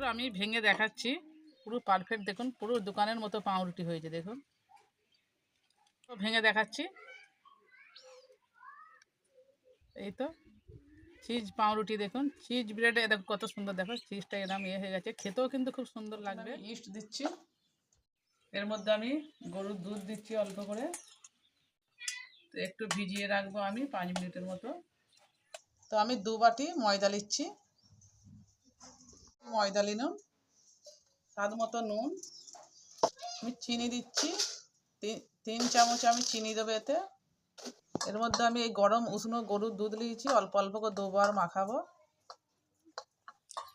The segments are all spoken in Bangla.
বন্ধুরা আমি ভেঙে দেখাচ্ছি, পুরো পারফেক্ট দেখুন, পুরো দোকানের মতো পাউরুটি হয়েছে দেখুন। তো ভেঙে দেখাচ্ছি, এই তো চিজ পাউরুটি দেখুন, চিজ ব্রেড দেখো কত সুন্দর, দেখো চিজটা এরকম হয়ে গেছে, খেতেও কিন্তু খুব সুন্দর লাগবে। ইস্ট দিচ্ছি, এর মধ্যে আমি গরুর দুধ দিচ্ছি অল্প করে, তো একটু ভিজিয়ে রাখবো আমি 5 মিনিটের মতো। তো আমি 2 বাটি ময়দা নিচ্ছি, ময়দা নিলাম, স্বাদ মতো নুন, আমি চিনি দিচ্ছি 3 চামচ আমি চিনি দেবো এতে। এর মধ্যে আমি এই গরম উষ্ণ গরুর দুধ নিয়েছি, অল্প অল্প করে 2 বার মাখাবো।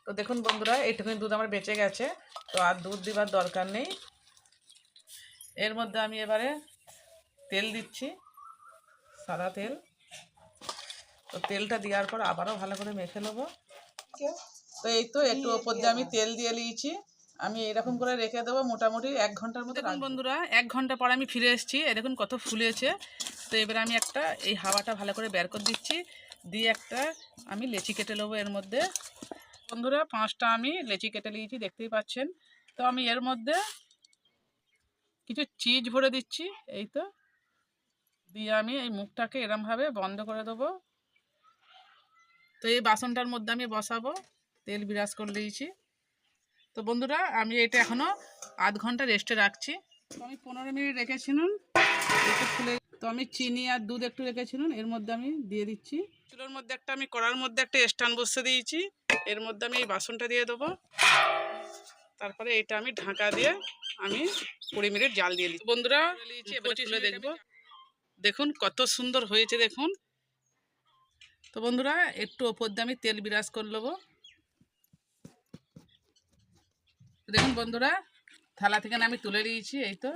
তো দেখুন বন্ধুরা, এইটুকুনি দুধ আমার বেঁচে গেছে, তো আর দুধ দেওয়ার দরকার নেই। এর মধ্যে আমি এবারে তেল দিচ্ছি, সাদা তেল। তো তেলটা দেওয়ার পর আবারও ভালো করে মেখে নেবো। তো এই তো একটু ওপর দিয়ে আমি তেল দিয়ে নিয়েছি, আমি এরকম করে রেখে দেবো মোটামুটি 1 ঘন্টার মতো। দেখুন বন্ধুরা, 1 ঘন্টা পর আমি ফিরে এসেছি, দেখুন কত ফুলেছে। তো এবারে আমি একটা এই হাওয়াটা ভালো করে বের করে দিচ্ছি, দিয়ে একটা আমি লেচি কেটে নেবো এর মধ্যে। বন্ধুরা 5টা আমি লেচি কেটে নিয়েছি, দেখতেই পাচ্ছেন। তো আমি এর মধ্যে কিছু চিজ ভরে দিচ্ছি, এই তো দিয়ে আমি এই মুখটাকে এরমভাবে বন্ধ করে দেবো। তো এই বাসনটার মধ্যে আমি বসাবো, তেল বিরাজ করে দিয়েছি। তো বন্ধুরা আমি এটা এখনও আধ ঘন্টা রেস্টে রাখছি। তো আমি 15 মিনিট রেখেছিলাম, একটু ফুলে। তো আমি চিনি আর দুধ একটু রেখেছিলাম, এর মধ্যে আমি দিয়ে দিচ্ছি। চুলোর মধ্যে একটা আমি কড়ার মধ্যে একটা স্ট্যান্ড বসিয়ে দিয়েছি, এর মধ্যে আমি এই বাসনটা দিয়ে দেবো। তারপরে এটা আমি ঢাকা দিয়ে আমি 20 মিনিট জাল দিয়ে দিচ্ছি। বন্ধুরা এবারে তুলে দেখবো, দেখুন কত সুন্দর হয়েছে দেখুন। তো বন্ধুরা একটু ওপর দিয়ে আমি তেল বিরাজ করে নেবো। দেখুন বন্ধুরা, থালা থেকে আমি তুলে নিয়েছি, এই তো।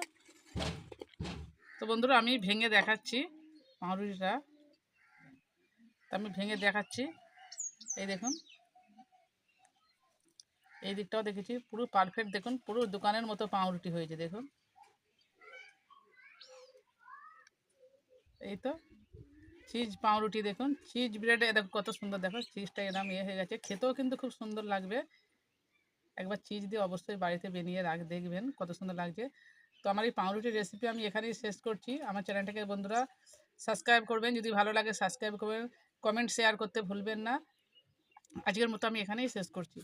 তো বন্ধুরা আমি ভেঙে দেখাচ্ছি পাউরুটিটা, আমি ভেঙে দেখাচ্ছি, এই দেখুন, এই দিকটাও দেখেছি, পুরো পারফেক্ট দেখুন, পুরো দোকানের মতো পাউরুটি হয়েছে দেখুন। এই তো চিজ পাউরুটি দেখুন, চিজ ব্রেড দেখো কত সুন্দর, দেখো চিজটা এরকম হয়ে গেছে, খেতেও কিন্তু খুব সুন্দর লাগবে। একবার চিজ দিয়ে অবশ্যই বাড়িতে বানিয়ে দেখবেন কত সুন্দর লাগছে। তো আমার এই পাউরুটির রেসিপি আমি এখানেই শেষ করছি। আমার চ্যানেলটাকে বন্ধুরা সাবস্ক্রাইব করবেন, যদি ভালো লাগে সাবস্ক্রাইব করবেন, কমেন্ট শেয়ার করতে ভুলবেন না। আজকের মতো আমি এখানেই শেষ করছি।